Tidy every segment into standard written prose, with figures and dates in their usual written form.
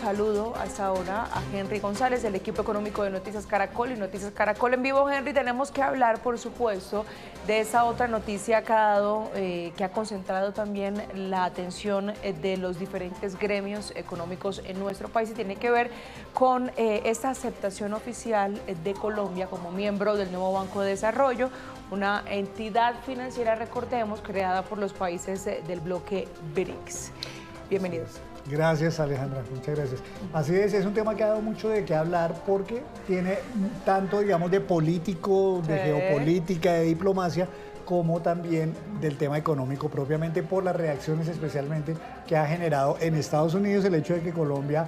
saludo a esta hora a Henry González, del equipo económico de Noticias Caracol y Noticias Caracol en vivo. Henry, tenemos que hablar, por supuesto, de esa otra noticia que ha concentrado también la atención de los diferentes gremios económicos en nuestro país y tiene que ver con esta aceptación oficial de Colombia como miembro del nuevo Banco de Desarrollo, una entidad financiera, recordemos, creada por los países del bloque BRICS. Bienvenidos. Gracias, Alejandra, muchas gracias. Así es un tema que ha dado mucho de qué hablar porque tiene tanto, digamos, de político, de geopolítica, de diplomacia, como también del tema económico propiamente por las reacciones especialmente que ha generado en Estados Unidos el hecho de que Colombia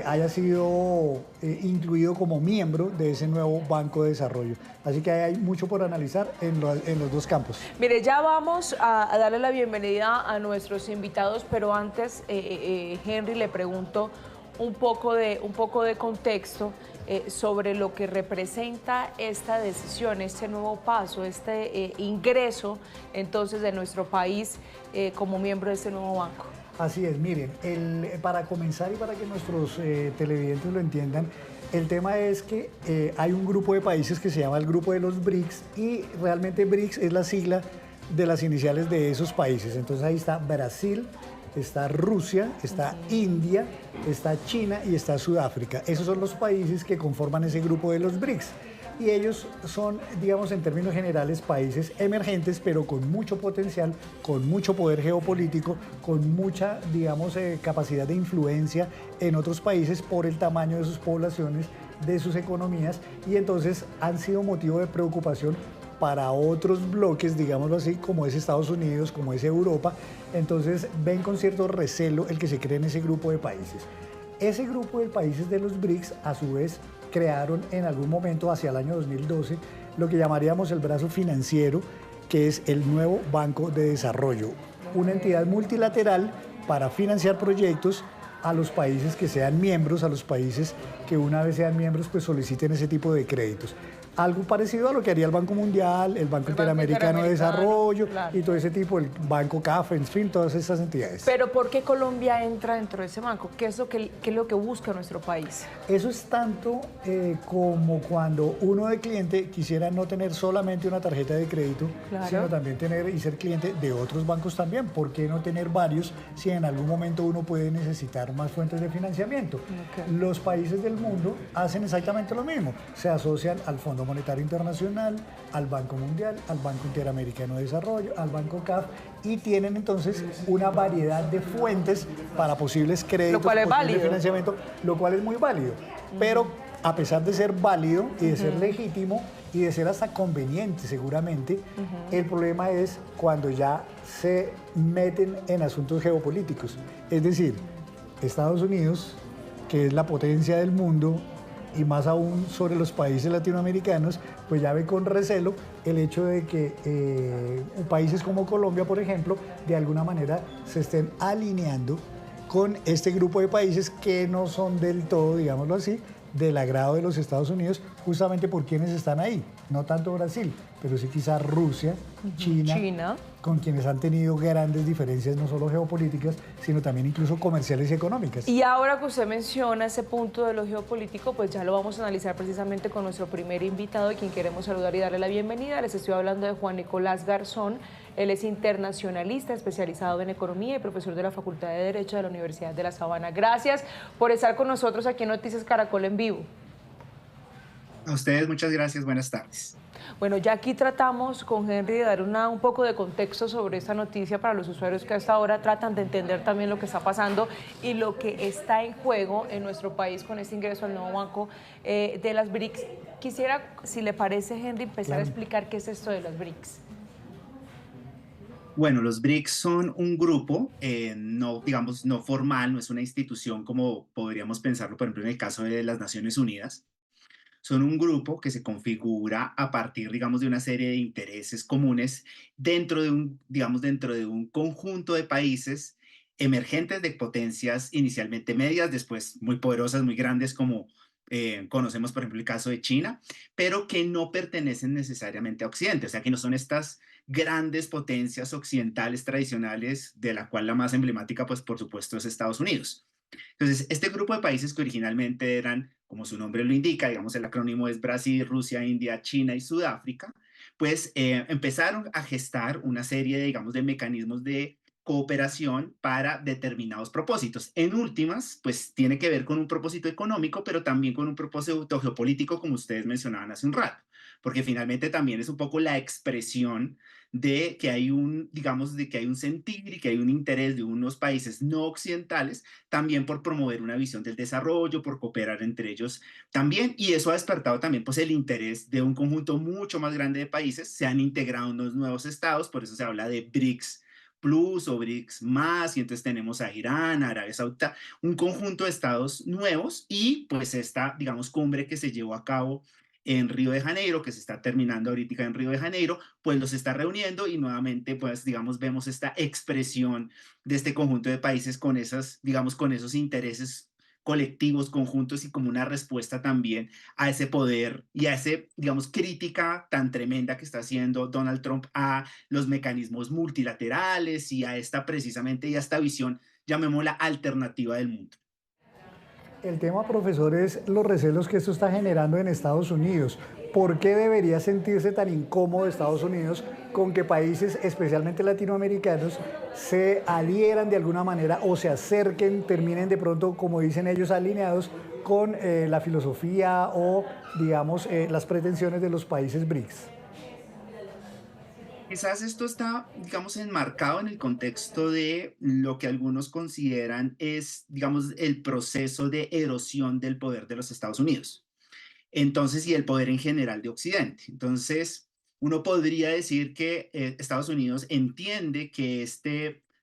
haya sido incluido como miembro de ese nuevo Banco de Desarrollo. Así que hay mucho por analizar en los dos campos. Mire, ya vamos a darle la bienvenida a nuestros invitados, pero antes, Henry, le pregunto un poco de contexto sobre lo que representa esta decisión, este nuevo paso, este ingreso entonces de nuestro país como miembro de este nuevo banco. Así es, miren, para comenzar y para que nuestros televidentes lo entiendan, el tema es que hay un grupo de países que se llama el Grupo de los BRICS y realmente BRICS es la sigla de las iniciales de esos países. Entonces ahí está Brasil, está Rusia, está India, está China y está Sudáfrica. Esos son los países que conforman ese grupo de los BRICS. Y ellos son, digamos, en términos generales, países emergentes, pero con mucho potencial, con mucho poder geopolítico, con mucha, digamos, capacidad de influencia en otros países por el tamaño de sus poblaciones, de sus economías, y entonces han sido motivo de preocupación para otros bloques, digámoslo así, como es Estados Unidos, como es Europa. Entonces ven con cierto recelo el que se cree en ese grupo de países. Ese grupo de países de los BRICS, a su vez, crearon en algún momento hacia el año 2012 lo que llamaríamos el brazo financiero, que es el nuevo Banco de Desarrollo, una entidad multilateral para financiar proyectos a los países que sean miembros, a los países que una vez sean miembros pues soliciten ese tipo de créditos. Algo parecido a lo que haría el Banco Mundial, el Banco Interamericano de Desarrollo, claro, y todo ese tipo, el Banco CAF, en fin, todas esas entidades. Pero ¿por qué Colombia entra dentro de ese banco? ¿Qué es lo que busca nuestro país? Eso es tanto como cuando uno de cliente quisiera no tener solamente una tarjeta de crédito, claro, sino también tener y ser cliente de otros bancos también. ¿Por qué no tener varios si en algún momento uno puede necesitar más fuentes de financiamiento? Okay. Los países del mundo hacen exactamente lo mismo. Se asocian al Fondo Monetario Internacional, al Banco Mundial, al Banco Interamericano de Desarrollo, al Banco CAF, y tienen entonces una variedad de fuentes para posibles créditos, posibles financiamiento, lo cual es muy válido. Pero a pesar de ser válido y de ser legítimo y de ser hasta conveniente seguramente, el problema es cuando ya se meten en asuntos geopolíticos. Es decir, Estados Unidos, que es la potencia del mundo, y más aún sobre los países latinoamericanos, pues ya ve con recelo el hecho de que países como Colombia, por ejemplo, de alguna manera se estén alineando con este grupo de países que no son del todo, digámoslo así, del agrado de los Estados Unidos, justamente por quienes están ahí. No tanto Brasil, pero sí quizás Rusia, China, con quienes han tenido grandes diferencias, no solo geopolíticas, sino también incluso comerciales y económicas. Y ahora que usted menciona ese punto de lo geopolítico, pues ya lo vamos a analizar precisamente con nuestro primer invitado, a quien queremos saludar y darle la bienvenida. Les estoy hablando de Juan Nicolás Garzón. Él es internacionalista, especializado en economía y profesor de la Facultad de Derecho de la Universidad de La Sabana. Gracias por estar con nosotros aquí en Noticias Caracol en vivo. A ustedes muchas gracias, buenas tardes. Bueno, ya aquí tratamos con Henry de dar un poco de contexto sobre esta noticia para los usuarios que hasta ahora tratan de entender también lo que está pasando y lo que está en juego en nuestro país con este ingreso al nuevo banco de las BRICS. Quisiera, si le parece, Henry, empezar a explicar qué es esto de las BRICS. Bueno, los BRICS son un grupo, no, digamos, no formal, no es una institución como podríamos pensarlo, por ejemplo, en el caso de las Naciones Unidas. Son un grupo que se configura a partir, digamos, de una serie de intereses comunes dentro de un conjunto de países emergentes de potencias inicialmente medias, después muy poderosas, muy grandes, como conocemos, por ejemplo, el caso de China, pero que no pertenecen necesariamente a Occidente, o sea, que no son estas grandes potencias occidentales tradicionales, de la cual la más emblemática, pues, por supuesto, es Estados Unidos. Entonces, este grupo de países que originalmente eran, como su nombre lo indica, digamos el acrónimo es Brasil, Rusia, India, China y Sudáfrica, pues empezaron a gestar una serie, digamos, de mecanismos de cooperación para determinados propósitos. En últimas, pues tiene que ver con un propósito económico, pero también con un propósito geopolítico, como ustedes mencionaban hace un rato, porque finalmente también es un poco la expresión de que hay un, digamos, de que hay un sentir y que hay un interés de unos países no occidentales también por promover una visión del desarrollo, por cooperar entre ellos también, y eso ha despertado también pues el interés de un conjunto mucho más grande de países. Se han integrado unos nuevos estados, por eso se habla de BRICS Plus o BRICS más, y entonces tenemos a Irán, a Arabia Saudita, un conjunto de estados nuevos, y pues esta, digamos, cumbre que se llevó a cabo en Río de Janeiro, que se está terminando ahorita en Río de Janeiro, pues los está reuniendo y nuevamente, pues, digamos, vemos esta expresión de este conjunto de países con esas, digamos, con esos intereses colectivos, conjuntos y como una respuesta también a ese poder y a ese, digamos, crítica tan tremenda que está haciendo Donald Trump a los mecanismos multilaterales y a esta precisamente y a esta visión, llamémosla alternativa del mundo. El tema, profesor, es los recelos que esto está generando en Estados Unidos. ¿Por qué debería sentirse tan incómodo Estados Unidos con que países, especialmente latinoamericanos, se adhieran de alguna manera o se acerquen, terminen de pronto, como dicen ellos, alineados con la filosofía o, digamos, las pretensiones de los países BRICS? Quizás esto está, digamos, enmarcado en el contexto de lo que algunos consideran es, digamos, el proceso de erosión del poder de los Estados Unidos. Entonces, y el poder en general de Occidente. Entonces, uno podría decir que Estados Unidos entiende que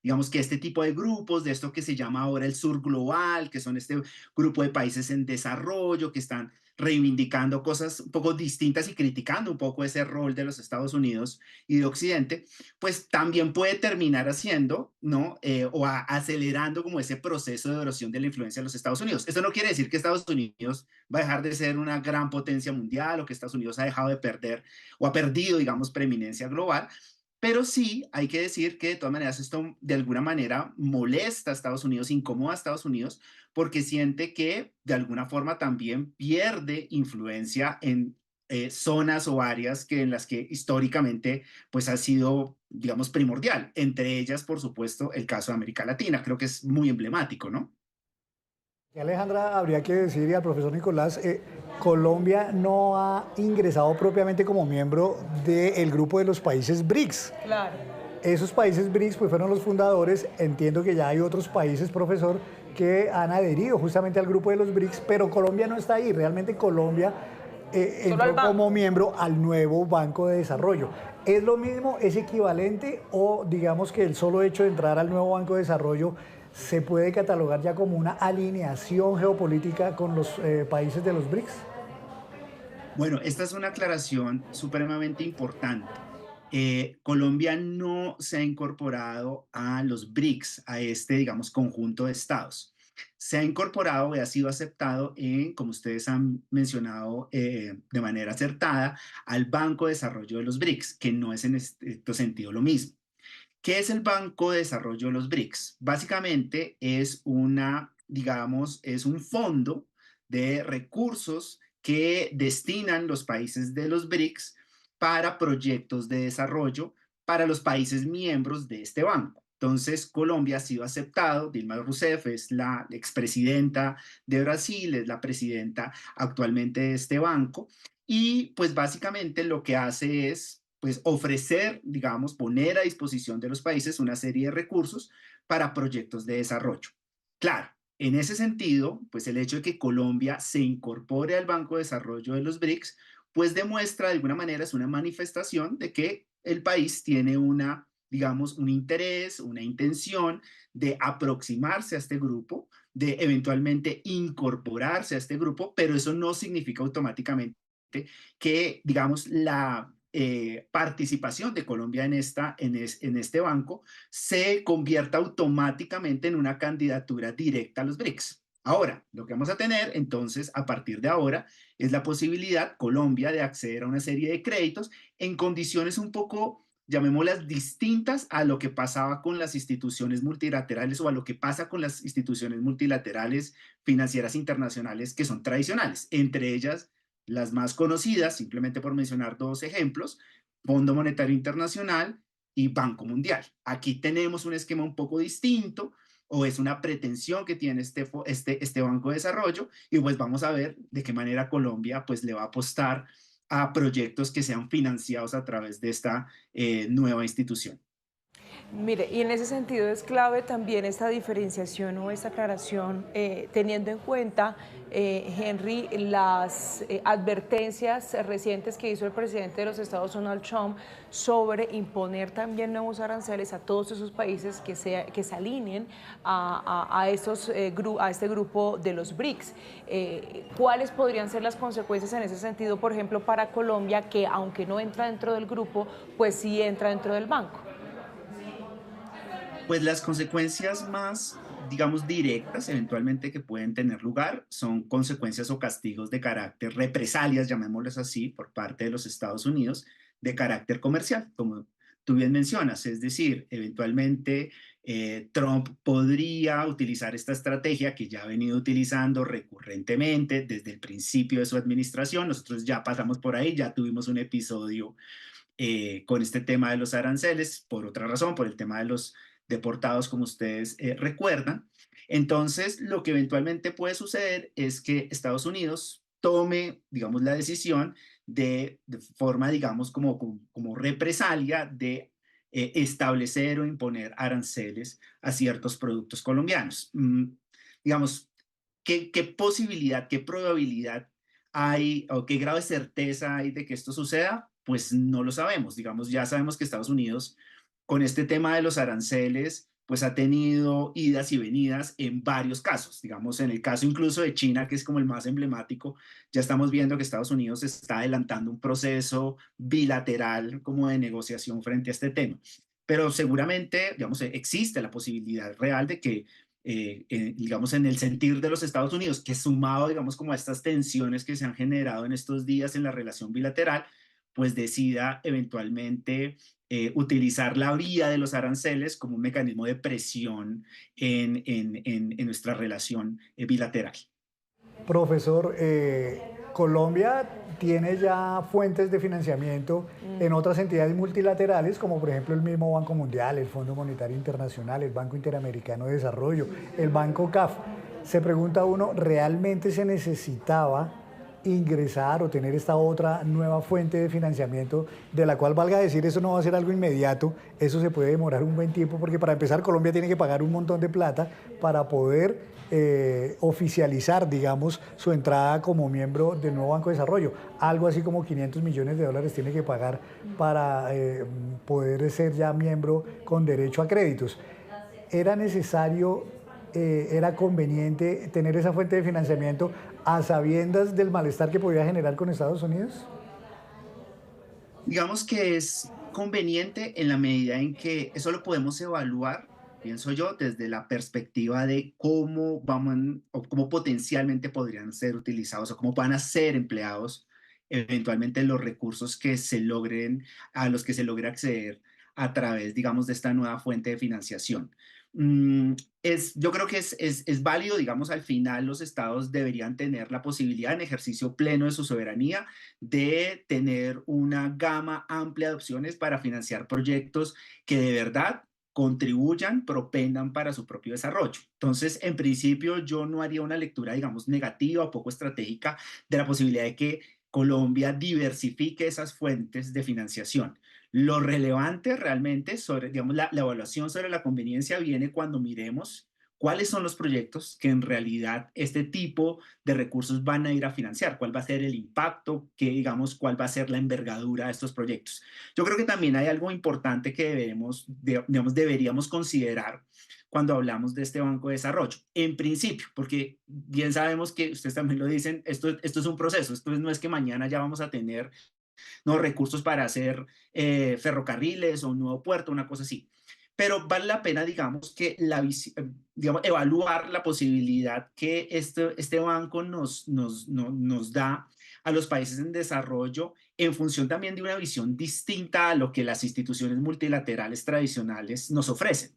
digamos que este tipo de grupos, de esto que se llama ahora el sur global, que son este grupo de países en desarrollo, que están reivindicando cosas un poco distintas y criticando un poco ese rol de los Estados Unidos y de Occidente, pues también puede terminar haciendo, ¿no? Acelerando como ese proceso de erosión de la influencia de los Estados Unidos. Esto no quiere decir que Estados Unidos va a dejar de ser una gran potencia mundial o que Estados Unidos ha dejado de perder o ha perdido, digamos, preeminencia global, pero sí hay que decir que de todas maneras esto de alguna manera molesta a Estados Unidos, incomoda a Estados Unidos, porque siente que de alguna forma también pierde influencia en zonas o áreas que en las que históricamente pues ha sido, digamos, primordial. Entre ellas, por supuesto, el caso de América Latina. Creo que es muy emblemático, ¿no? Y Alejandra, habría que decir, y al profesor Nicolás, Colombia no ha ingresado propiamente como miembro del grupo de los países BRICS. Claro. Esos países BRICS pues, fueron los fundadores. Entiendo que ya hay otros países, profesor, que han adherido justamente al grupo de los BRICS, pero Colombia no está ahí. Realmente Colombia entró como miembro al nuevo Banco de Desarrollo. ¿Es lo mismo, es equivalente o digamos que el solo hecho de entrar al nuevo Banco de Desarrollo se puede catalogar ya como una alineación geopolítica con los países de los BRICS? Bueno, esta es una aclaración supremamente importante. Colombia no se ha incorporado a los BRICS, a este, digamos, conjunto de estados. Se ha incorporado y ha sido aceptado en, como ustedes han mencionado de manera acertada, al Banco de Desarrollo de los BRICS, que no es en este sentido lo mismo. ¿Qué es el Banco de Desarrollo de los BRICS? Básicamente es una, digamos, es un fondo de recursos que destinan los países de los BRICS para proyectos de desarrollo para los países miembros de este banco. Entonces, Colombia ha sido aceptado. Dilma Rousseff es la expresidenta de Brasil, es la presidenta actualmente de este banco. Y pues básicamente lo que hace es pues ofrecer, digamos, poner a disposición de los países una serie de recursos para proyectos de desarrollo. Claro, en ese sentido, pues el hecho de que Colombia se incorpore al Banco de Desarrollo de los BRICS, pues demuestra de alguna manera, es una manifestación de que el país tiene una, digamos, un interés, una intención de aproximarse a este grupo, de eventualmente incorporarse a este grupo, pero eso no significa automáticamente que, digamos, la participación de Colombia en este banco se convierta automáticamente en una candidatura directa a los BRICS. Ahora, lo que vamos a tener entonces a partir de ahora es la posibilidad, Colombia, de acceder a una serie de créditos en condiciones un poco llamémoslas distintas a lo que pasaba con las instituciones multilaterales o a lo que pasa con las instituciones multilaterales financieras internacionales que son tradicionales, entre ellas las más conocidas, simplemente por mencionar dos ejemplos, Fondo Monetario Internacional y Banco Mundial. Aquí tenemos un esquema un poco distinto, o es una pretensión que tiene este Banco de Desarrollo, y pues vamos a ver de qué manera Colombia pues le va a apostar a proyectos que sean financiados a través de esta nueva institución. Mire, y en ese sentido es clave también esta diferenciación o esta aclaración, teniendo en cuenta, Henry, las advertencias recientes que hizo el presidente de los Estados Unidos, Donald Trump, sobre imponer también nuevos aranceles a todos esos países que se alineen a este grupo de los BRICS. ¿Cuáles podrían ser las consecuencias en ese sentido, por ejemplo, para Colombia, que aunque no entra dentro del grupo, pues sí entra dentro del banco? Pues las consecuencias más, digamos, directas eventualmente que pueden tener lugar son consecuencias o castigos de carácter, represalias, llamémoslas así, por parte de los Estados Unidos, de carácter comercial, como tú bien mencionas. Es decir, eventualmente Trump podría utilizar esta estrategia que ya ha venido utilizando recurrentemente desde el principio de su administración. Nosotros ya pasamos por ahí, ya tuvimos un episodio con este tema de los aranceles, por otra razón, por el tema de los deportados, como ustedes recuerdan. Entonces, lo que eventualmente puede suceder es que Estados Unidos tome, digamos, la decisión de forma, digamos, como represalia de establecer o imponer aranceles a ciertos productos colombianos. Digamos, ¿qué posibilidad, qué probabilidad hay o qué grado de certeza hay de que esto suceda? Pues no lo sabemos. Digamos, ya sabemos que Estados Unidos con este tema de los aranceles, pues ha tenido idas y venidas en varios casos. Digamos, en el caso incluso de China, que es como el más emblemático, ya estamos viendo que Estados Unidos está adelantando un proceso bilateral como de negociación frente a este tema. Pero seguramente, digamos, existe la posibilidad real de que, digamos, en el sentir de los Estados Unidos, que sumado, digamos, como a estas tensiones que se han generado en estos días en la relación bilateral, pues decida eventualmente utilizar la vía de los aranceles como un mecanismo de presión en nuestra relación bilateral. Profesor, Colombia tiene ya fuentes de financiamiento en otras entidades multilaterales, como por ejemplo el mismo Banco Mundial, el Fondo Monetario Internacional, el Banco Interamericano de Desarrollo, el Banco CAF. Se pregunta uno, ¿realmente se necesitaba ingresar o tener esta otra nueva fuente de financiamiento, de la cual, valga decir, eso no va a ser algo inmediato, eso se puede demorar un buen tiempo, porque para empezar Colombia tiene que pagar un montón de plata para poder oficializar, digamos, su entrada como miembro del nuevo Banco de Desarrollo? Algo así como 500 millones de dólares tiene que pagar para poder ser ya miembro con derecho a créditos. ¿Era necesario, era conveniente tener esa fuente de financiamiento a sabiendas del malestar que podía generar con Estados Unidos? Digamos que es conveniente en la medida en que eso lo podemos evaluar, pienso yo, desde la perspectiva de cómo vamos o cómo potencialmente podrían ser utilizados o cómo van a ser empleados eventualmente los recursos que se logren, a los que se logre acceder a través, digamos, de esta nueva fuente de financiación. Yo creo que es válido, digamos, al final los estados deberían tener la posibilidad en ejercicio pleno de su soberanía de tener una gama amplia de opciones para financiar proyectos que de verdad contribuyan, propendan para su propio desarrollo. Entonces, en principio, yo no haría una lectura, digamos, negativa o poco estratégica de la posibilidad de que Colombia diversifique esas fuentes de financiación. Lo relevante realmente sobre, digamos, la evaluación sobre la conveniencia viene cuando miremos cuáles son los proyectos que en realidad este tipo de recursos van a ir a financiar, cuál va a ser el impacto, digamos, cuál va a ser la envergadura de estos proyectos. Yo creo que también hay algo importante que digamos, deberíamos considerar cuando hablamos de este Banco de Desarrollo. En principio, porque bien sabemos que ustedes también lo dicen, esto es un proceso, esto no es que mañana ya vamos a tener no recursos para hacer ferrocarriles o un nuevo puerto, una cosa así. pero vale la pena, digamos, digamos, evaluar la posibilidad que este banco nos da a los países en desarrollo en función también de una visión distinta a lo que las instituciones multilaterales tradicionales nos ofrecen.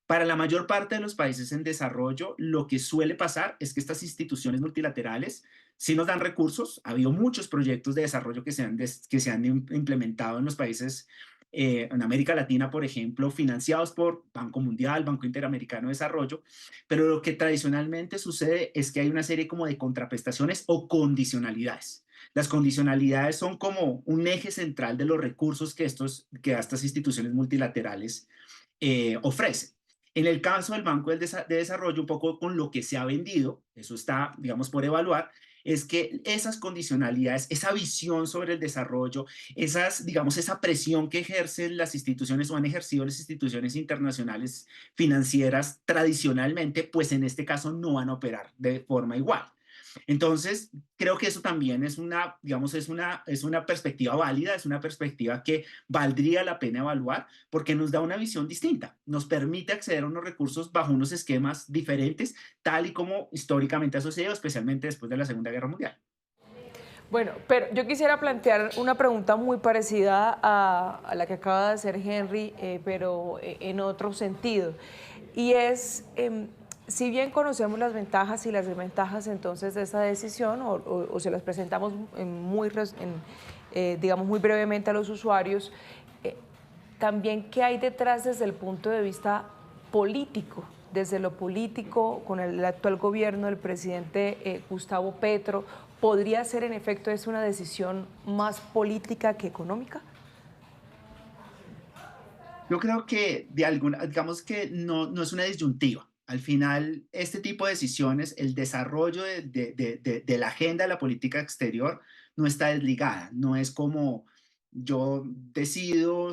Para la mayor parte de los países en desarrollo, lo que suele pasar es que estas instituciones multilaterales sí nos dan recursos. Ha habido muchos proyectos de desarrollo que se han implementado en los países, en América Latina, por ejemplo, financiados por Banco Mundial, Banco Interamericano de Desarrollo, pero lo que tradicionalmente sucede es que hay una serie como de contraprestaciones o condicionalidades. Las condicionalidades son como un eje central de los recursos que estas instituciones multilaterales ofrecen. En el caso del Banco de Desarrollo, un poco con lo que se ha vendido, eso está, digamos, por evaluar, es que esas condicionalidades, esa visión sobre el desarrollo, digamos, esa presión que ejercen las instituciones o han ejercido las instituciones internacionales financieras tradicionalmente, pues en este caso no van a operar de forma igual. Entonces, creo que eso también es digamos, es una perspectiva válida, es una perspectiva que valdría la pena evaluar porque nos da una visión distinta, nos permite acceder a unos recursos bajo unos esquemas diferentes, tal y como históricamente ha sucedido, especialmente después de la Segunda Guerra Mundial. Bueno, pero yo quisiera plantear una pregunta muy parecida a la que acaba de hacer Henry, pero en otro sentido. Y es, si bien conocemos las ventajas y las desventajas entonces de esta decisión, o se las presentamos digamos muy brevemente a los usuarios, también qué hay detrás desde el punto de vista político, desde lo político, con el actual gobierno del presidente Gustavo Petro, ¿podría ser en efecto es una decisión más política que económica? Yo creo que digamos que no es una disyuntiva. Al final, este tipo de decisiones, el desarrollo de la agenda de la política exterior no está desligada. No es como yo decido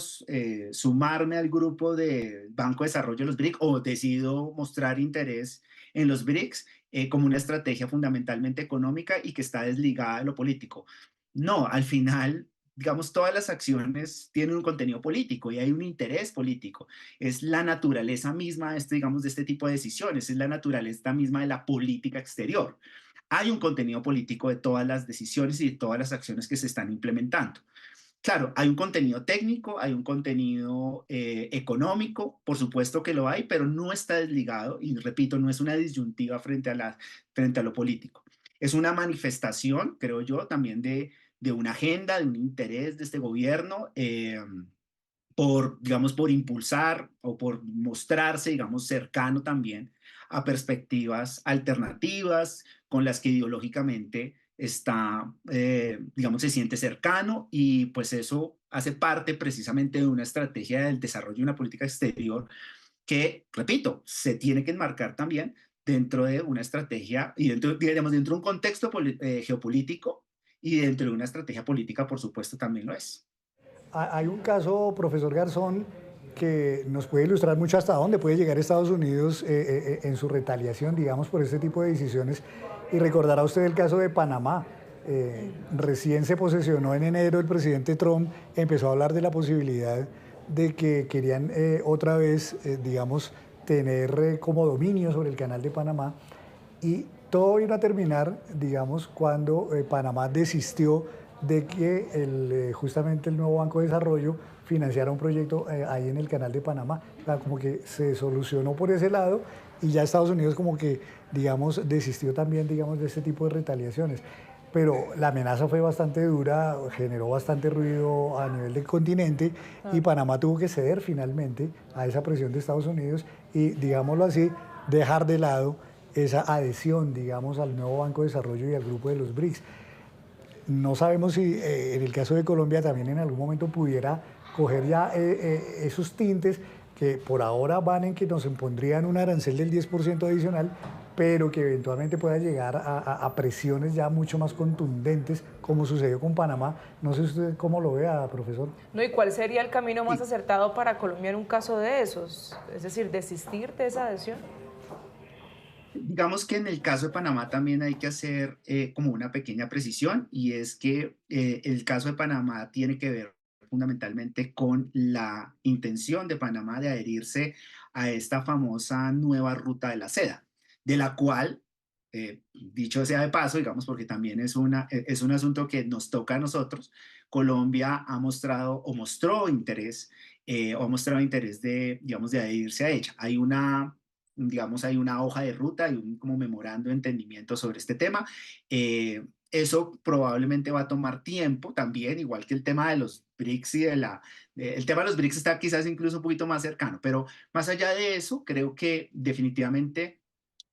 sumarme al grupo de Banco de Desarrollo de los BRICS o decido mostrar interés en los BRICS como una estrategia fundamentalmente económica y que está desligada de lo político. No, al final digamos, todas las acciones tienen un contenido político y hay un interés político. Es la naturaleza misma digamos, de este tipo de decisiones, es la naturaleza misma de la política exterior. Hay un contenido político de todas las decisiones y de todas las acciones que se están implementando. Claro, hay un contenido técnico, hay un contenido económico, por supuesto que lo hay, pero no está desligado y repito, no es una disyuntiva frente a lo político. Es una manifestación, creo yo, también de una agenda, de un interés de este gobierno digamos, por impulsar o por mostrarse, digamos, cercano también a perspectivas alternativas con las que ideológicamente digamos, se siente cercano y pues eso hace parte precisamente de una estrategia del desarrollo de una política exterior que, repito, se tiene que enmarcar también dentro de una estrategia y digamos, dentro de un contexto geopolítico y dentro de una estrategia política, por supuesto, también lo es. Hay un caso, profesor Garzón, que nos puede ilustrar mucho hasta dónde puede llegar Estados Unidos en su retaliación, digamos, por este tipo de decisiones. Y recordará usted el caso de Panamá. Recién se posesionó en enero el presidente Trump, empezó a hablar de la posibilidad de que querían otra vez, digamos, tener como dominio sobre el canal de Panamá. Y todo vino a terminar, digamos, cuando Panamá desistió de que justamente el nuevo Banco de Desarrollo financiara un proyecto ahí en el canal de Panamá. O sea, como que se solucionó por ese lado y ya Estados Unidos como que, digamos, desistió también, digamos, de este tipo de retaliaciones. Pero la amenaza fue bastante dura, generó bastante ruido a nivel del continente y Panamá tuvo que ceder finalmente a esa presión de Estados Unidos y, digámoslo así, dejar de lado esa adhesión, digamos, al nuevo Banco de Desarrollo y al grupo de los BRICS. No sabemos si en el caso de Colombia también en algún momento pudiera coger ya esos tintes que por ahora van en que nos impondrían un arancel del 10% adicional, pero que eventualmente pueda llegar a presiones ya mucho más contundentes, como sucedió con Panamá. No sé usted cómo lo vea, profesor. No, ¿y cuál sería el camino más acertado para Colombia en un caso de esos? Es decir, desistir de esa adhesión. Digamos que en el caso de Panamá también hay que hacer como una pequeña precisión y es que el caso de Panamá tiene que ver fundamentalmente con la intención de Panamá de adherirse a esta famosa nueva ruta de la seda, de la cual, dicho sea de paso, digamos, porque también es un asunto que nos toca a nosotros, Colombia ha mostrado o mostró interés, o ha mostrado interés de, digamos, de adherirse a ella. Digamos, hay una hoja de ruta y un como memorando de entendimiento sobre este tema. Eso probablemente va a tomar tiempo también, igual que el tema de los BRICS el tema de los BRICS está quizás incluso un poquito más cercano, pero más allá de eso, creo que definitivamente,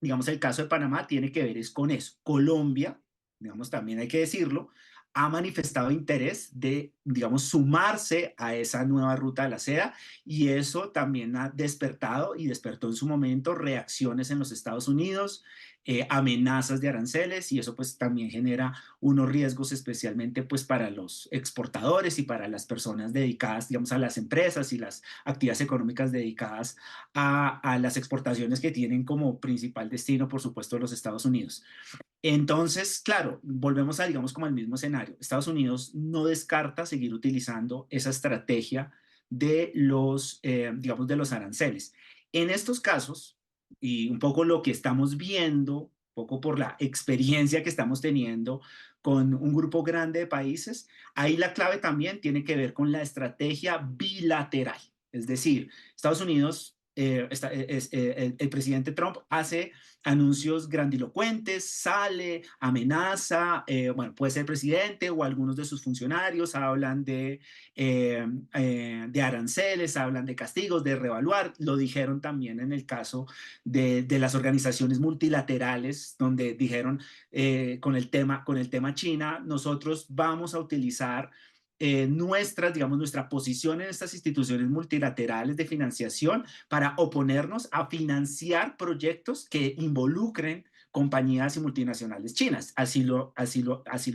digamos, el caso de Panamá tiene que ver es con eso. Colombia, digamos, también hay que decirlo, ha manifestado interés de, digamos, sumarse a esa nueva ruta de la seda y eso también ha despertado y despertó en su momento reacciones en los Estados Unidos, amenazas de aranceles y eso pues también genera unos riesgos especialmente pues para los exportadores y para las personas dedicadas, digamos, a las empresas y las actividades económicas dedicadas a las exportaciones que tienen como principal destino, por supuesto, los Estados Unidos. Entonces, claro, volvemos a, digamos, como al mismo escenario. Estados Unidos no descarta seguir utilizando esa estrategia de digamos, de los aranceles. En estos casos, y un poco lo que estamos viendo, un poco por la experiencia que estamos teniendo con un grupo grande de países, ahí la clave también tiene que ver con la estrategia bilateral. Es decir, Estados Unidos, el presidente Trump hace anuncios grandilocuentes, sale, amenaza, bueno, puede ser presidente o algunos de sus funcionarios hablan de aranceles, hablan de castigos, de revaluar, lo dijeron también en el caso de las organizaciones multilaterales, donde dijeron con el tema China, nosotros vamos a utilizar digamos, nuestra posición en estas instituciones multilaterales de financiación para oponernos a financiar proyectos que involucren compañías y multinacionales chinas. Así lo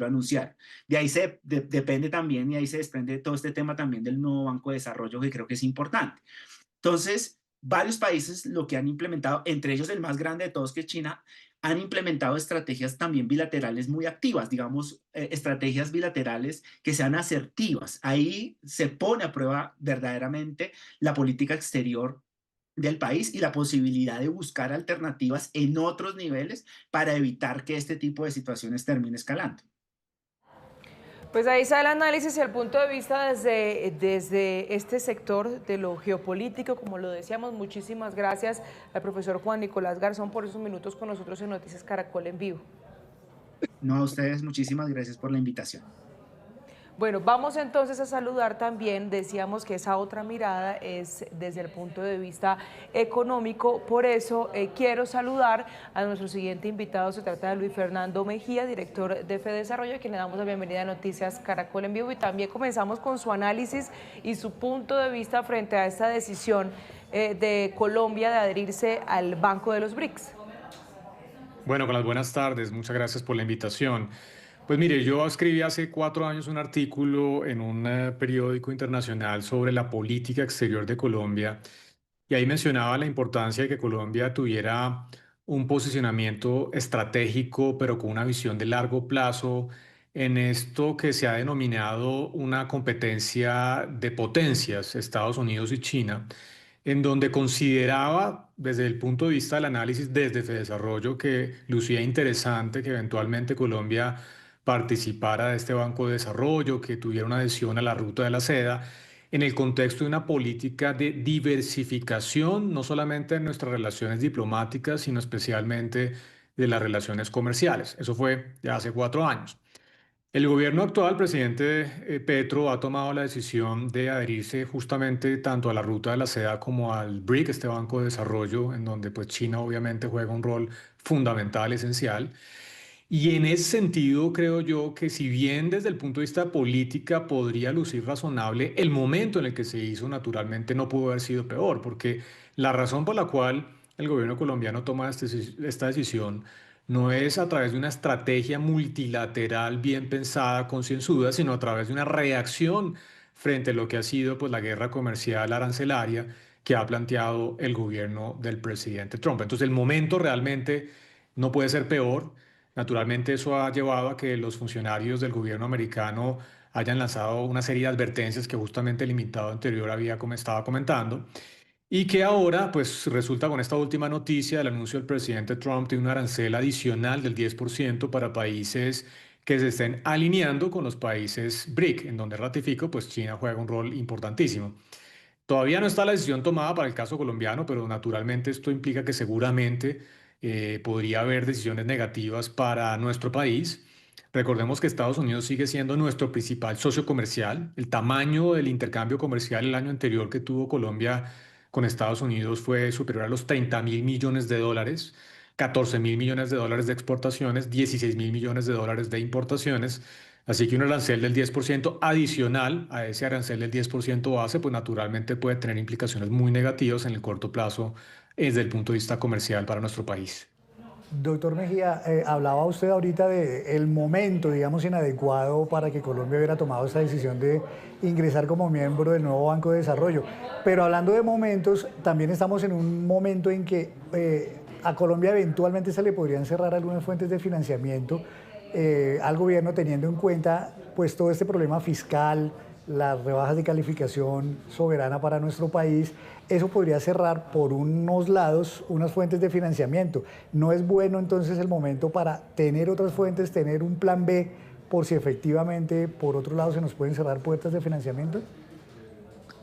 anunciaron. De ahí depende también y ahí se desprende todo este tema también del nuevo Banco de Desarrollo que creo que es importante. Entonces, varios países lo que han implementado, entre ellos el más grande de todos que es China, han implementado estrategias también bilaterales muy activas, digamos, estrategias bilaterales que sean asertivas. Ahí se pone a prueba verdaderamente la política exterior del país y la posibilidad de buscar alternativas en otros niveles para evitar que este tipo de situaciones termine escalando. Pues ahí está el análisis y el punto de vista desde este sector de lo geopolítico, como lo decíamos. Muchísimas gracias al profesor Juan Nicolás Garzón por esos minutos con nosotros en Noticias Caracol en vivo. No, a ustedes muchísimas gracias por la invitación. Bueno, vamos entonces a saludar también, decíamos que esa otra mirada es desde el punto de vista económico, por eso quiero saludar a nuestro siguiente invitado, se trata de Luis Fernando Mejía, director de FEDesarrollo, a quien le damos la bienvenida a Noticias Caracol en vivo y también comenzamos con su análisis y su punto de vista frente a esta decisión de Colombia de adherirse al Banco de los BRICS. Bueno, con las buenas tardes, muchas gracias por la invitación. Pues mire, yo escribí hace 4 años un artículo en un periódico internacional sobre la política exterior de Colombia y ahí mencionaba la importancia de que Colombia tuviera un posicionamiento estratégico, pero con una visión de largo plazo en esto que se ha denominado una competencia de potencias, Estados Unidos y China, en donde consideraba desde el punto de vista del análisis desde Fedesarrollo que lucía interesante que eventualmente Colombia participara de este Banco de Desarrollo, que tuviera una adhesión a la Ruta de la Seda, en el contexto de una política de diversificación, no solamente de nuestras relaciones diplomáticas, sino especialmente de las relaciones comerciales. Eso fue ya hace 4 años. El gobierno actual, presidente Petro, ha tomado la decisión de adherirse justamente tanto a la Ruta de la Seda como al BRIC, este Banco de Desarrollo, en donde pues China obviamente juega un rol fundamental, esencial. Y en ese sentido, creo yo que si bien desde el punto de vista política podría lucir razonable, el momento en el que se hizo naturalmente no pudo haber sido peor, porque la razón por la cual el gobierno colombiano toma esta decisión no es a través de una estrategia multilateral bien pensada, concienzuda, sino a través de una reacción frente a lo que ha sido pues, la guerra comercial arancelaria que ha planteado el gobierno del presidente Trump. Entonces el momento realmente no puede ser peor. Naturalmente eso ha llevado a que los funcionarios del gobierno americano hayan lanzado una serie de advertencias que justamente el invitado anterior había como estaba comentando. Y que ahora, pues resulta con esta última noticia del anuncio del presidente Trump de un arancel adicional del 10% para países que se estén alineando con los países BRIC, en donde ratifico, pues China juega un rol importantísimo. Todavía no está la decisión tomada para el caso colombiano, pero naturalmente esto implica que seguramente podría haber decisiones negativas para nuestro país. Recordemos que Estados Unidos sigue siendo nuestro principal socio comercial. El tamaño del intercambio comercial el año anterior que tuvo Colombia con Estados Unidos fue superior a los 30.000 millones de dólares, 14.000 millones de dólares de exportaciones, 16.000 millones de dólares de importaciones. Así que un arancel del 10% adicional a ese arancel del 10% base, pues naturalmente puede tener implicaciones muy negativas en el corto plazo desde el punto de vista comercial para nuestro país. Doctor Mejía, hablaba usted ahorita de el momento, digamos, inadecuado para que Colombia hubiera tomado esta decisión de ingresar como miembro del nuevo Banco de Desarrollo. Pero hablando de momentos, también estamos en un momento en que a Colombia eventualmente se le podrían cerrar algunas fuentes de financiamiento al gobierno, teniendo en cuenta pues todo este problema fiscal, las rebajas de calificación soberana para nuestro país. Eso podría cerrar por unos lados unas fuentes de financiamiento. ¿No es bueno entonces el momento para tener otras fuentes, tener un plan B por si efectivamente por otro lado se nos pueden cerrar puertas de financiamiento?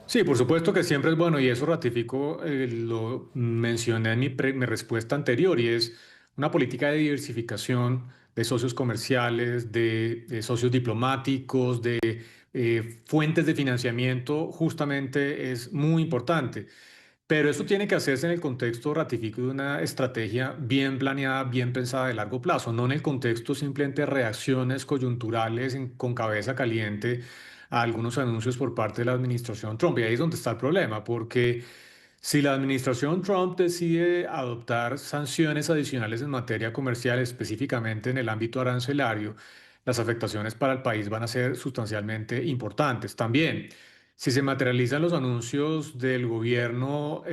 Sí, por supuesto que siempre es bueno y eso ratifico, lo mencioné en mi respuesta anterior y es una política de diversificación de socios comerciales, de socios diplomáticos, de fuentes de financiamiento, justamente es muy importante. Pero eso tiene que hacerse en el contexto, ratifico, de una estrategia bien planeada, bien pensada de largo plazo, no en el contexto simplemente de reacciones coyunturales con cabeza caliente a algunos anuncios por parte de la administración Trump. Y ahí es donde está el problema, porque si la administración Trump decide adoptar sanciones adicionales en materia comercial, específicamente en el ámbito arancelario, las afectaciones para el país van a ser sustancialmente importantes. También, si se materializan los anuncios del gobierno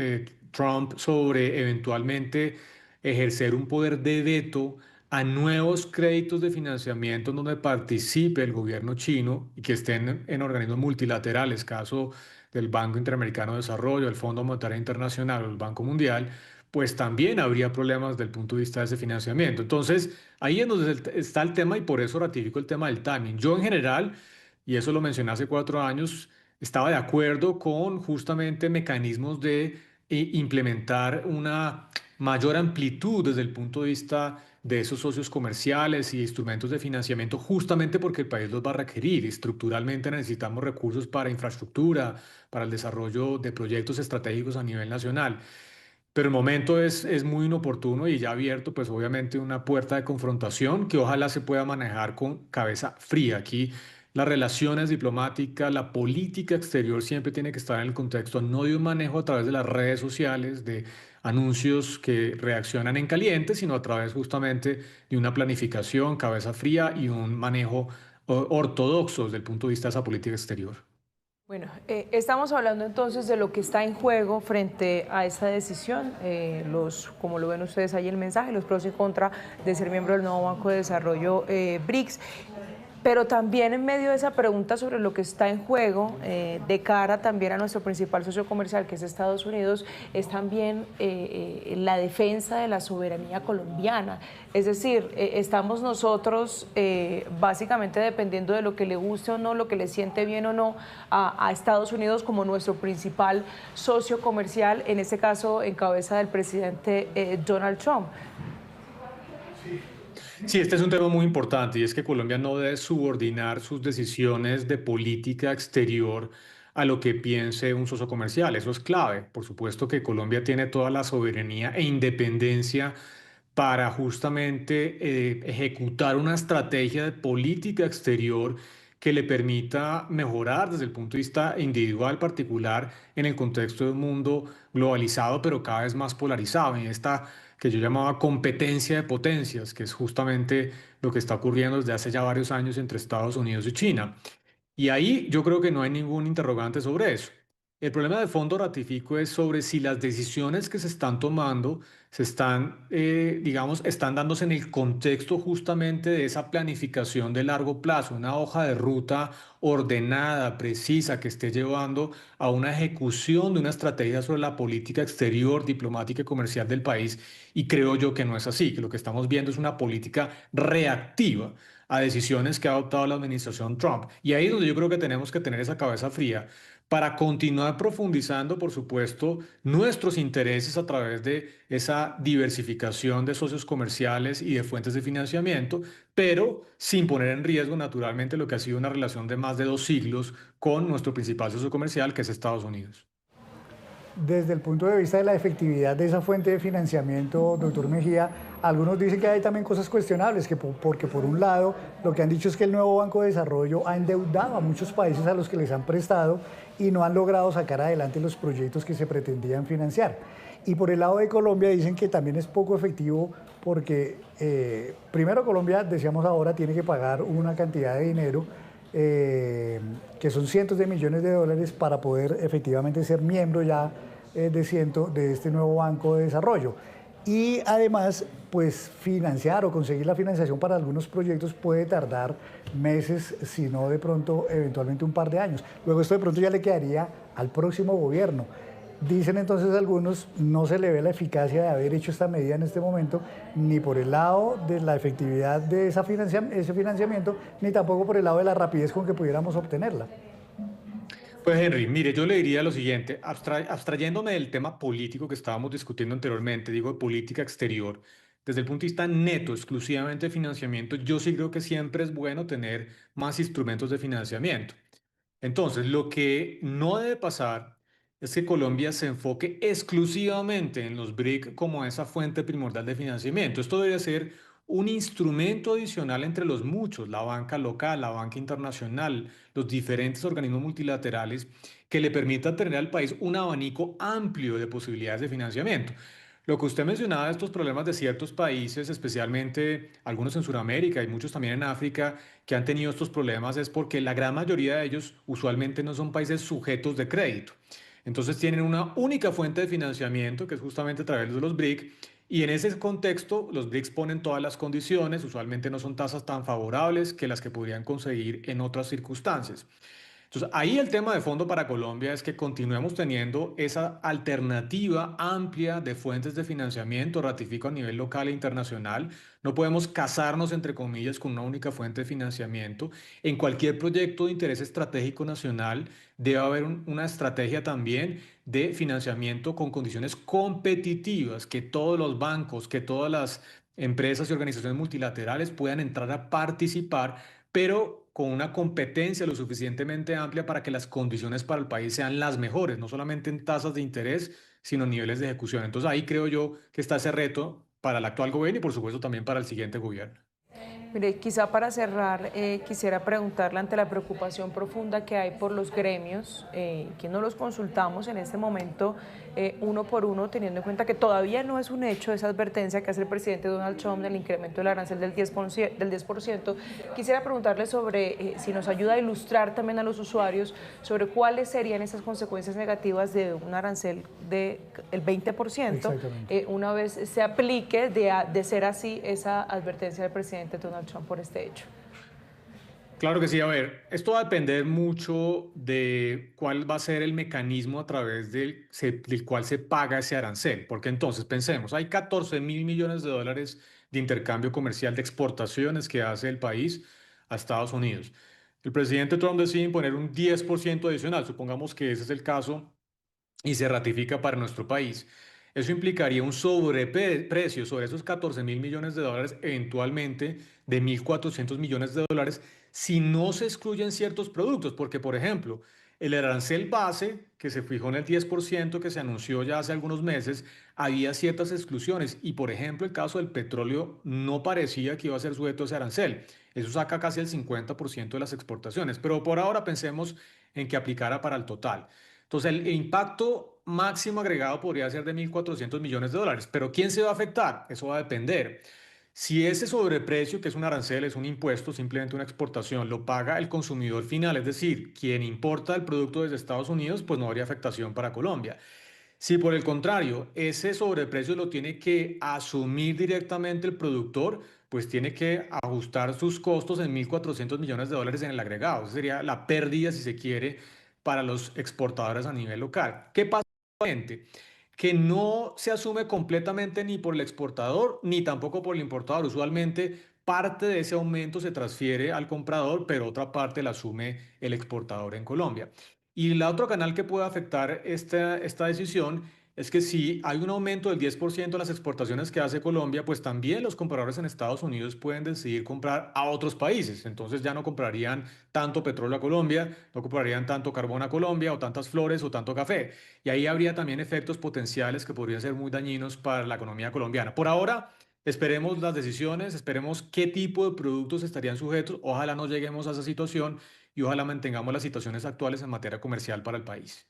Trump sobre eventualmente ejercer un poder de veto a nuevos créditos de financiamiento en donde participe el gobierno chino y que estén en organismos multilaterales, caso del Banco Interamericano de Desarrollo, el Fondo Monetario Internacional o el Banco Mundial, pues también habría problemas desde el punto de vista de ese financiamiento. Entonces, ahí es donde está el tema y por eso ratifico el tema del timing. Yo en general, y eso lo mencioné hace 4 años, estaba de acuerdo con justamente mecanismos de implementar una mayor amplitud desde el punto de vista de esos socios comerciales y instrumentos de financiamiento, justamente porque el país los va a requerir. Estructuralmente necesitamos recursos para infraestructura, para el desarrollo de proyectos estratégicos a nivel nacional. Pero el momento es muy inoportuno y ya ha abierto, pues obviamente, una puerta de confrontación que ojalá se pueda manejar con cabeza fría. Aquí las relaciones diplomáticas, la política exterior siempre tiene que estar en el contexto no de un manejo a través de las redes sociales, de anuncios que reaccionan en caliente, sino a través justamente de una planificación, cabeza fría y un manejo ortodoxo desde el punto de vista de esa política exterior. Bueno, estamos hablando entonces de lo que está en juego frente a esta decisión, como lo ven ustedes ahí el mensaje, los pros y contras de ser miembro del nuevo Banco de Desarrollo BRICS. Pero también en medio de esa pregunta sobre lo que está en juego, de cara también a nuestro principal socio comercial, que es Estados Unidos, es también la defensa de la soberanía colombiana. Es decir, estamos nosotros básicamente dependiendo de lo que le guste o no, lo que le siente bien o no a Estados Unidos como nuestro principal socio comercial, en este caso en cabeza del presidente Donald Trump. Sí, este es un tema muy importante y es que Colombia no debe subordinar sus decisiones de política exterior a lo que piense un socio comercial. Eso es clave. Por supuesto que Colombia tiene toda la soberanía e independencia para justamente ejecutar una estrategia de política exterior que le permita mejorar desde el punto de vista individual particular en el contexto de un mundo globalizado, pero cada vez más polarizado. En esta que yo llamaba competencia de potencias, que es justamente lo que está ocurriendo desde hace ya varios años entre Estados Unidos y China. Y ahí yo creo que no hay ningún interrogante sobre eso. El problema de fondo, ratifico, es sobre si las decisiones que se están tomando se están, digamos, están dándose en el contexto justamente de esa planificación de largo plazo, una hoja de ruta ordenada, precisa, que esté llevando a una ejecución de una estrategia sobre la política exterior, diplomática y comercial del país. Y creo yo que no es así, que lo que estamos viendo es una política reactiva a decisiones que ha adoptado la administración Trump. Y ahí es donde yo creo que tenemos que tener esa cabeza fría para continuar profundizando, por supuesto, nuestros intereses a través de esa diversificación de socios comerciales y de fuentes de financiamiento, pero sin poner en riesgo, naturalmente, lo que ha sido una relación de más de 2 siglos con nuestro principal socio comercial, que es Estados Unidos. Desde el punto de vista de la efectividad de esa fuente de financiamiento, doctor Mejía, algunos dicen que hay también cosas cuestionables, porque por un lado lo que han dicho es que el nuevo Banco de Desarrollo ha endeudado a muchos países a los que les han prestado y no han logrado sacar adelante los proyectos que se pretendían financiar. Y por el lado de Colombia dicen que también es poco efectivo porque primero Colombia, decíamos ahora, tiene que pagar una cantidad de dinero que son cientos de millones de dólares para poder efectivamente ser miembro ya de este nuevo Banco de Desarrollo. Y además, pues financiar o conseguir la financiación para algunos proyectos puede tardar meses, si no de pronto, eventualmente un par de años. Luego esto de pronto ya le quedaría al próximo gobierno. Dicen entonces algunos, no se le ve la eficacia de haber hecho esta medida en este momento, ni por el lado de la efectividad de ese financiamiento, ni tampoco por el lado de la rapidez con que pudiéramos obtenerla. Pues Henry, mire, yo le diría lo siguiente, abstrayéndome del tema político que estábamos discutiendo anteriormente, digo de política exterior, desde el punto de vista neto, exclusivamente de financiamiento, yo sí creo que siempre es bueno tener más instrumentos de financiamiento. Entonces, lo que no debe pasar es que Colombia se enfoque exclusivamente en los BRIC como esa fuente primordial de financiamiento. Esto debe ser un instrumento adicional entre los muchos, la banca local, la banca internacional, los diferentes organismos multilaterales que le permitan tener al país un abanico amplio de posibilidades de financiamiento. Lo que usted mencionaba de estos problemas de ciertos países, especialmente algunos en Sudamérica y muchos también en África, que han tenido estos problemas, es porque la gran mayoría de ellos usualmente no son países sujetos de crédito. Entonces tienen una única fuente de financiamiento, que es justamente a través de los BRIC, y en ese contexto los BRICS ponen todas las condiciones, usualmente no son tasas tan favorables que las que podrían conseguir en otras circunstancias. Entonces, ahí el tema de fondo para Colombia es que continuemos teniendo esa alternativa amplia de fuentes de financiamiento, ratifico a nivel local e internacional. No podemos casarnos, entre comillas, con una única fuente de financiamiento. En cualquier proyecto de interés estratégico nacional debe haber una estrategia también de financiamiento con condiciones competitivas, que todos los bancos, que todas las empresas y organizaciones multilaterales puedan entrar a participar, pero con una competencia lo suficientemente amplia para que las condiciones para el país sean las mejores, no solamente en tasas de interés, sino en niveles de ejecución. Entonces ahí creo yo que está ese reto para el actual gobierno y por supuesto también para el siguiente gobierno. Mire, quizá para cerrar, quisiera preguntarle ante la preocupación profunda que hay por los gremios, que no los consultamos en este momento uno por uno, teniendo en cuenta que todavía no es un hecho esa advertencia que hace el presidente Donald Trump del incremento del arancel del 10%. Quisiera preguntarle sobre si nos ayuda a ilustrar también a los usuarios sobre cuáles serían esas consecuencias negativas de un arancel del 20%, una vez se aplique de ser así esa advertencia del presidente Donald Trump por este hecho. Claro que sí, a ver, esto va a depender mucho de cuál va a ser el mecanismo a través del cual se paga ese arancel, porque entonces pensemos, hay 14.000 millones de dólares de intercambio comercial de exportaciones que hace el país a Estados Unidos. El presidente Trump decide imponer un 10% adicional, supongamos que ese es el caso y se ratifica para nuestro país. Eso implicaría un sobreprecio sobre esos 14.000 millones de dólares, eventualmente de 1.400 millones de dólares, si no se excluyen ciertos productos, porque por ejemplo, el arancel base que se fijó en el 10% que se anunció ya hace algunos meses, había ciertas exclusiones y por ejemplo el caso del petróleo no parecía que iba a ser sujeto a ese arancel. Eso saca casi el 50% de las exportaciones, pero por ahora pensemos en que aplicara para el total. Entonces, el impacto máximo agregado podría ser de 1.400 millones de dólares. Pero ¿quién se va a afectar? Eso va a depender. Si ese sobreprecio, que es un arancel, es un impuesto, simplemente una exportación, lo paga el consumidor final, es decir, quien importa el producto desde Estados Unidos, pues no habría afectación para Colombia. Si por el contrario, ese sobreprecio lo tiene que asumir directamente el productor, pues tiene que ajustar sus costos en 1.400 millones de dólares en el agregado. Esa sería la pérdida, si se quiere, para los exportadores a nivel local. ¿Qué pasa? Que no se asume completamente ni por el exportador ni tampoco por el importador. Usualmente parte de ese aumento se transfiere al comprador, pero otra parte la asume el exportador en Colombia. Y el otro canal que puede afectar esta decisión es que si hay un aumento del 10% en las exportaciones que hace Colombia, pues también los compradores en Estados Unidos pueden decidir comprar a otros países. Entonces ya no comprarían tanto petróleo a Colombia, no comprarían tanto carbón a Colombia o tantas flores o tanto café. Y ahí habría también efectos potenciales que podrían ser muy dañinos para la economía colombiana. Por ahora, esperemos las decisiones, esperemos qué tipo de productos estarían sujetos. Ojalá no lleguemos a esa situación y ojalá mantengamos las situaciones actuales en materia comercial para el país.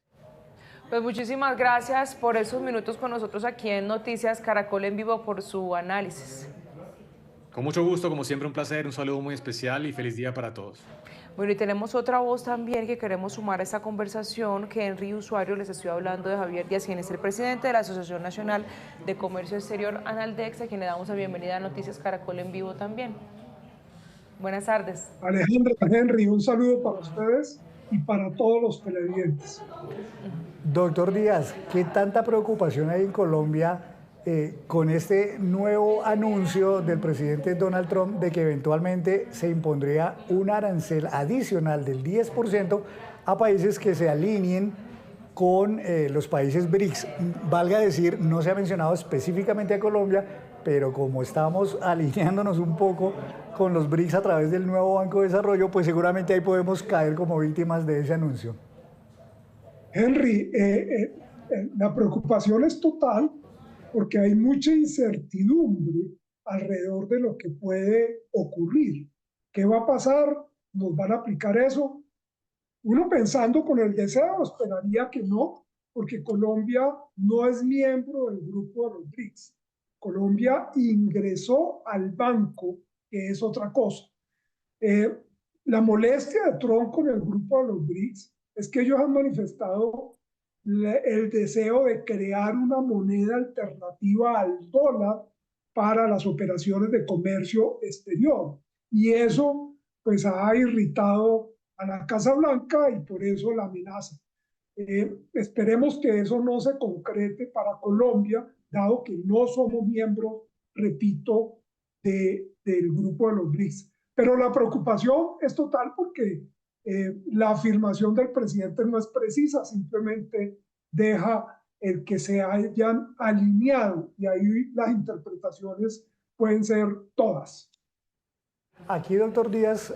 Pues muchísimas gracias por esos minutos con nosotros aquí en Noticias Caracol en Vivo, por su análisis. Con mucho gusto, como siempre, un placer, un saludo muy especial y feliz día para todos. Bueno, y tenemos otra voz también que queremos sumar a esta conversación, que Henry Usuario, les estoy hablando de Javier Díaz, quien es el presidente de la Asociación Nacional de Comercio Exterior, Analdex, a quien le damos la bienvenida a Noticias Caracol en Vivo también. Buenas tardes. Alejandra, Henry, un saludo para ustedes y para todos los televidentes. Doctor Díaz, ¿qué tanta preocupación hay en Colombia con este nuevo anuncio del presidente Donald Trump de que eventualmente se impondría un arancel adicional del 10% a países que se alineen con los países BRICS? Valga decir, no se ha mencionado específicamente a Colombia, pero como estamos alineándonos un poco con los BRICS a través del nuevo Banco de Desarrollo, pues seguramente ahí podemos caer como víctimas de ese anuncio. Henry, la preocupación es total porque hay mucha incertidumbre alrededor de lo que puede ocurrir. ¿Qué va a pasar? ¿Nos van a aplicar eso? Uno pensando con el deseo esperaría que no, porque Colombia no es miembro del grupo de los BRICS. Colombia ingresó al banco, que es otra cosa. La molestia de Trump con el grupo de los BRICS es que ellos han manifestado el deseo de crear una moneda alternativa al dólar para las operaciones de comercio exterior. Y eso pues ha irritado a la Casa Blanca y por eso la amenaza. Esperemos que eso no se concrete para Colombia, dado que no somos miembros, repito, del grupo de los BRICS. Pero la preocupación es total porque la afirmación del presidente no es precisa, simplemente deja el que se hayan alineado y ahí las interpretaciones pueden ser todas. Aquí, doctor Díaz,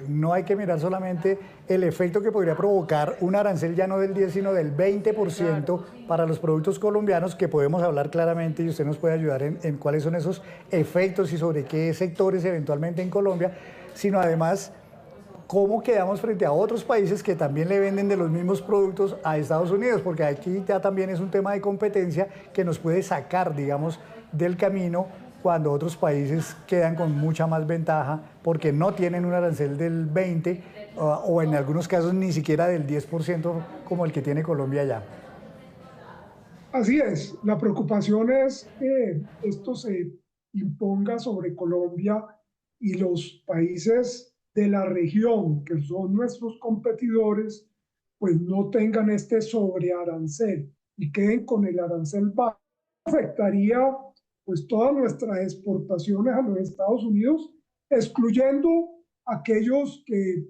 no hay que mirar solamente el efecto que podría provocar un arancel ya no del 10, sino del 20% para los productos colombianos, que podemos hablar claramente y usted nos puede ayudar en cuáles son esos efectos y sobre qué sectores eventualmente en Colombia, sino además cómo quedamos frente a otros países que también le venden de los mismos productos a Estados Unidos, porque aquí ya también es un tema de competencia que nos puede sacar, digamos, del camino cuando otros países quedan con mucha más ventaja porque no tienen un arancel del 20% o en algunos casos ni siquiera del 10% como el que tiene Colombia ya. Así es, la preocupación es que esto se imponga sobre Colombia y los países de la región, que son nuestros competidores, pues no tengan este sobrearancel y queden con el arancel bajo. Afectaría pues todas nuestras exportaciones a los Estados Unidos, excluyendo aquellos que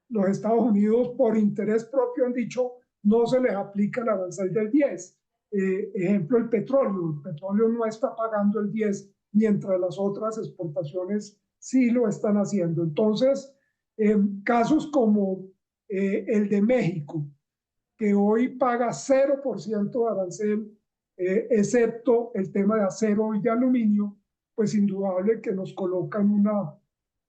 los Estados Unidos por interés propio han dicho no se les aplica el arancel del 10. Ejemplo, el petróleo no está pagando el 10, mientras las otras exportaciones sí lo están haciendo. Entonces, casos como el de México, que hoy paga 0% de arancel, excepto el tema de acero y de aluminio, pues indudable que nos coloca en una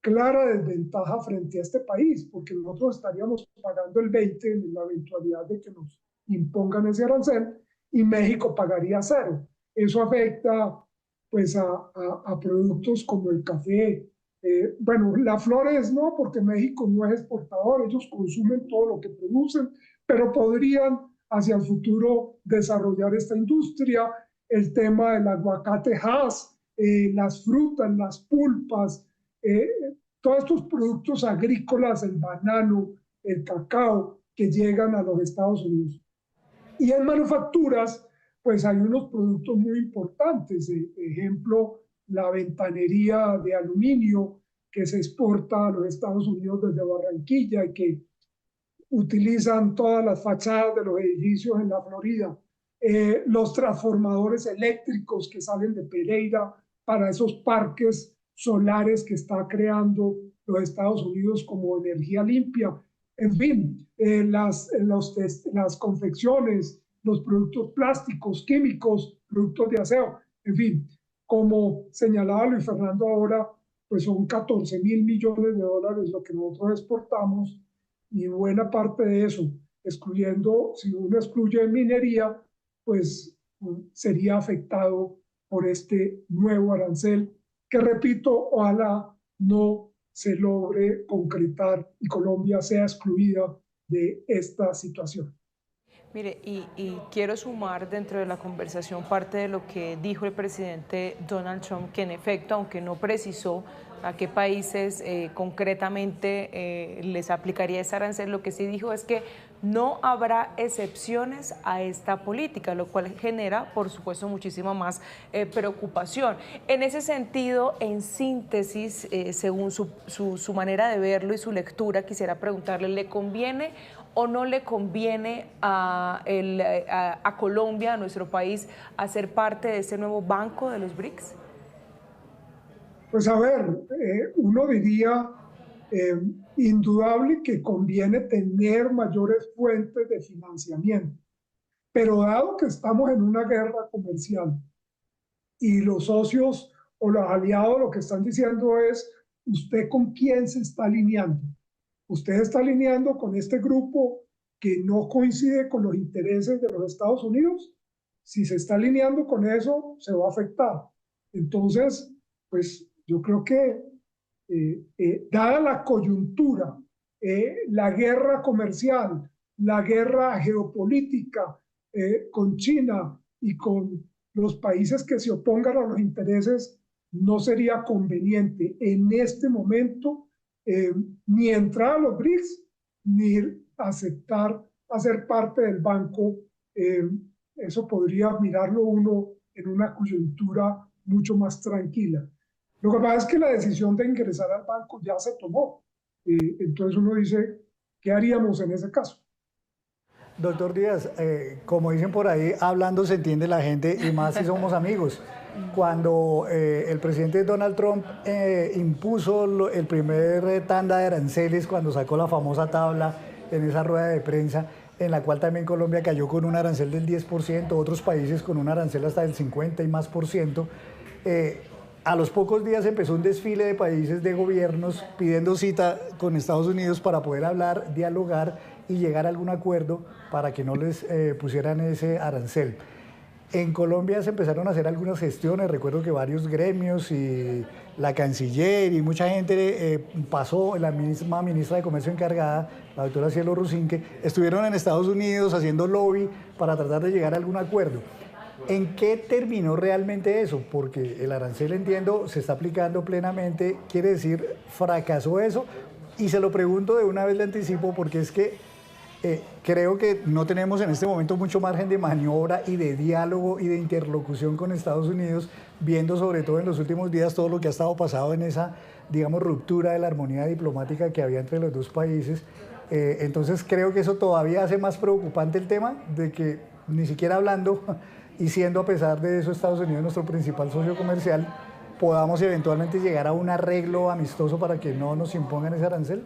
clara desventaja frente a este país, porque nosotros estaríamos pagando el 20 en la eventualidad de que nos impongan ese arancel y México pagaría 0. Eso afecta pues a productos como el café. Bueno, las flores no, porque México no es exportador, ellos consumen todo lo que producen, pero podrían hacia el futuro desarrollar esta industria. El tema del aguacate Hass, las frutas, las pulpas, eh, todos estos productos agrícolas, el banano, el cacao, que llegan a los Estados Unidos. Y en manufacturas, pues hay unos productos muy importantes. Ejemplo, la ventanería de aluminio que se exporta a los Estados Unidos desde Barranquilla y que utilizan todas las fachadas de los edificios en la Florida. Los transformadores eléctricos que salen de Pereira para esos parques solares que está creando los Estados Unidos como energía limpia. En fin, las confecciones, los productos plásticos, químicos, productos de aseo, en fin, como señalaba Luis Fernando ahora, pues son 14.000 millones de dólares lo que nosotros exportamos y buena parte de eso, excluyendo, si uno excluye minería, pues sería afectado por este nuevo arancel que, repito, ojalá no se logre concretar y Colombia sea excluida de esta situación. Mire, y quiero sumar dentro de la conversación parte de lo que dijo el presidente Donald Trump, que en efecto, aunque no precisó a qué países concretamente les aplicaría ese arancel, lo que sí dijo es que no habrá excepciones a esta política, lo cual genera, por supuesto, muchísima más preocupación. En ese sentido, en síntesis, según su manera de verlo y su lectura, quisiera preguntarle, ¿le conviene o no le conviene a Colombia, a nuestro país, hacer parte de este nuevo banco de los BRICS? Pues a ver, uno diría indudable que conviene tener mayores fuentes de financiamiento, pero dado que estamos en una guerra comercial y los socios o los aliados lo que están diciendo es, ¿usted con quién se está alineando? Usted está alineando con este grupo que no coincide con los intereses de los Estados Unidos. Si se está alineando con eso, se va a afectar. Entonces, pues yo creo que dada la coyuntura, la guerra comercial, la guerra geopolítica con China y con los países que se opongan a los intereses, no sería conveniente en este momento ni entrar a los BRICS, ni aceptar hacer parte del banco. Eso podría mirarlo uno en una coyuntura mucho más tranquila. Lo que pasa es que la decisión de ingresar al banco ya se tomó. Entonces uno dice, ¿qué haríamos en ese caso? Doctor Díaz, como dicen por ahí, hablando se entiende la gente y más si somos amigos. Cuando el presidente Donald Trump impuso el primer tanda de aranceles, cuando sacó la famosa tabla en esa rueda de prensa, en la cual también Colombia cayó con un arancel del 10%, otros países con un arancel hasta del 50 y más por ciento, a los pocos días empezó un desfile de países, de gobiernos, pidiendo cita con Estados Unidos para poder hablar, dialogar y llegar a algún acuerdo para que no les pusieran ese arancel. En Colombia se empezaron a hacer algunas gestiones, recuerdo que varios gremios y la canciller y mucha gente pasó, la misma ministra de Comercio encargada, la doctora Cielo Rusinque, estuvieron en Estados Unidos haciendo lobby para tratar de llegar a algún acuerdo. ¿En qué terminó realmente eso? Porque el arancel, entiendo, se está aplicando plenamente, quiere decir, ¿fracasó eso? Y se lo pregunto de una vez, le anticipo, porque es que creo que no tenemos en este momento mucho margen de maniobra y de diálogo y de interlocución con Estados Unidos, viendo sobre todo en los últimos días todo lo que ha estado pasado en esa, digamos, ruptura de la armonía diplomática que había entre los dos países. Entonces creo que eso todavía hace más preocupante el tema de que ni siquiera hablando y siendo a pesar de eso Estados Unidos nuestro principal socio comercial, podamos eventualmente llegar a un arreglo amistoso para que no nos impongan ese arancel.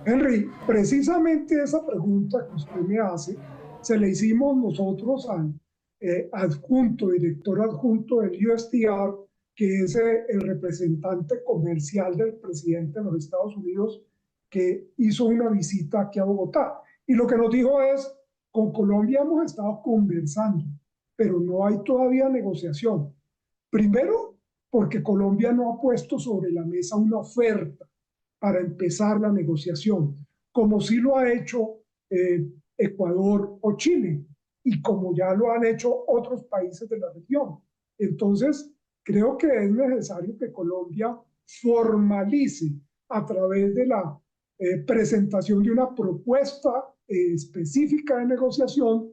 Henry, precisamente esa pregunta que usted me hace, se le hicimos nosotros al director adjunto del USTR, que es el representante comercial del presidente de los Estados Unidos, que hizo una visita aquí a Bogotá. Y lo que nos dijo es, con Colombia hemos estado conversando, pero no hay todavía negociación. Primero, porque Colombia no ha puesto sobre la mesa una oferta para empezar la negociación, como sí lo ha hecho Ecuador o Chile, y como ya lo han hecho otros países de la región. Entonces, creo que es necesario que Colombia formalice a través de la presentación de una propuesta específica de negociación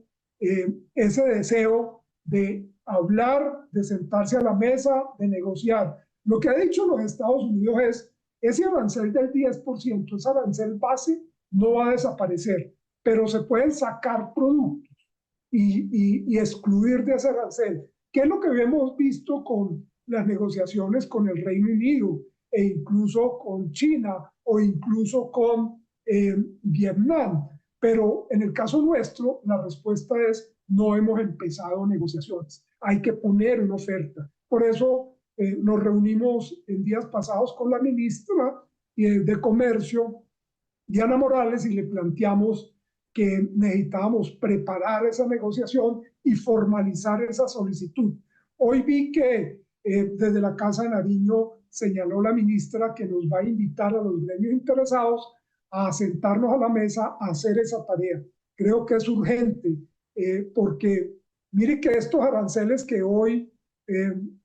ese deseo de hablar, de sentarse a la mesa, de negociar. Lo que ha dicho los Estados Unidos es, ese arancel del 10%, ese arancel base, no va a desaparecer, pero se pueden sacar productos y excluir de ese arancel, que es lo que hemos visto con las negociaciones con el Reino Unido e incluso con China o incluso con Vietnam. Pero en el caso nuestro, la respuesta es no hemos empezado negociaciones. Hay que poner una oferta. Por eso nos reunimos en días pasados con la ministra de Comercio, Diana Morales, y le planteamos que necesitábamos preparar esa negociación y formalizar esa solicitud. Hoy vi que desde la Casa de Nariño señaló la ministra que nos va a invitar a los gremios interesados a sentarnos a la mesa a hacer esa tarea. Creo que es urgente porque mire que estos aranceles que hoy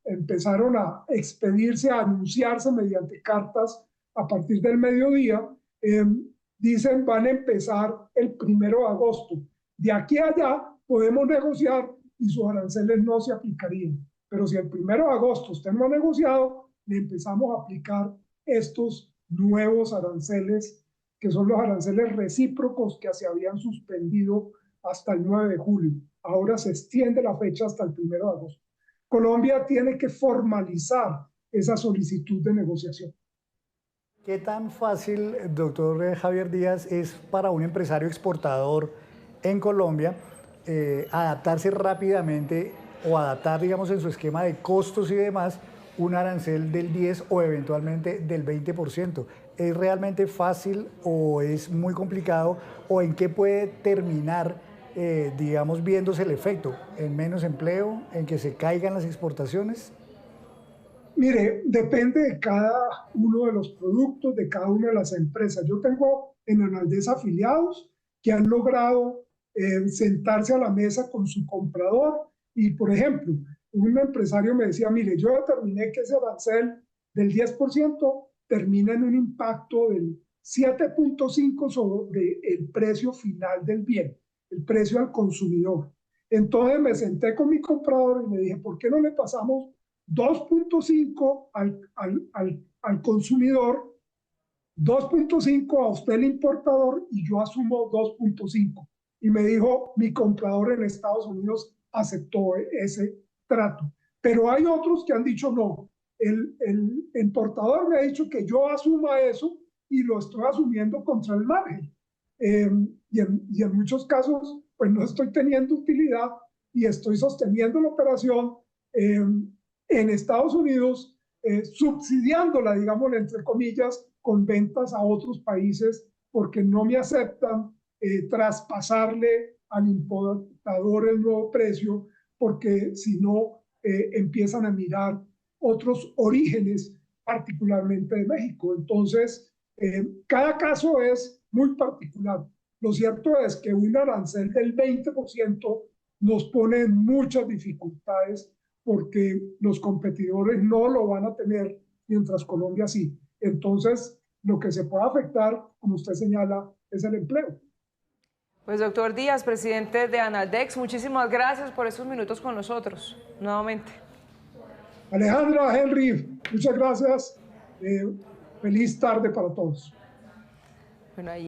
empezaron a expedirse, a anunciarse mediante cartas a partir del mediodía, dicen van a empezar el 1 de agosto. De aquí a allá podemos negociar y sus aranceles no se aplicarían. Pero si el 1 de agosto usted no ha negociado, le empezamos a aplicar estos nuevos aranceles, que son los aranceles recíprocos que se habían suspendido hasta el 9 de julio. Ahora se extiende la fecha hasta el 1 de agosto. Colombia tiene que formalizar esa solicitud de negociación. ¿Qué tan fácil, doctor Javier Díaz, es para un empresario exportador en Colombia adaptarse rápidamente o adaptar, digamos, en su esquema de costos y demás, un arancel del 10 o eventualmente del 20%? ¿Es realmente fácil o es muy complicado? ¿O en qué puede terminar, digamos, viéndose el efecto? ¿En menos empleo? ¿En que se caigan las exportaciones? Mire, depende de cada uno de los productos, de cada una de las empresas. Yo tengo en Analdesa afiliados que han logrado sentarse a la mesa con su comprador y, por ejemplo, un empresario me decía, mire, yo determiné que ese arancel del 10% termina en un impacto del 7.5 sobre el precio final del bien, el precio al consumidor. Entonces me senté con mi comprador y le dije, ¿por qué no le pasamos 2.5 al consumidor, 2.5 a usted el importador y yo asumo 2.5? Y me dijo, mi comprador en Estados Unidos aceptó ese trato. Pero hay otros que han dicho no. El importador me ha dicho que yo asuma eso y lo estoy asumiendo contra el margen. Y en muchos casos, pues no estoy teniendo utilidad y estoy sosteniendo la operación en Estados Unidos, subsidiándola, digamos, entre comillas, con ventas a otros países porque no me aceptan traspasarle al importador el nuevo precio, porque si no empiezan a mirar otros orígenes, particularmente de México. Entonces, cada caso es muy particular. Lo cierto es que un arancel del 20% nos pone en muchas dificultades porque los competidores no lo van a tener, mientras Colombia sí. Entonces, lo que se puede afectar, como usted señala, es el empleo. Pues doctor Díaz, presidente de Analdex, muchísimas gracias por estos minutos con nosotros, nuevamente. Alejandra, Henry, muchas gracias. Feliz tarde para todos. Bueno, ahí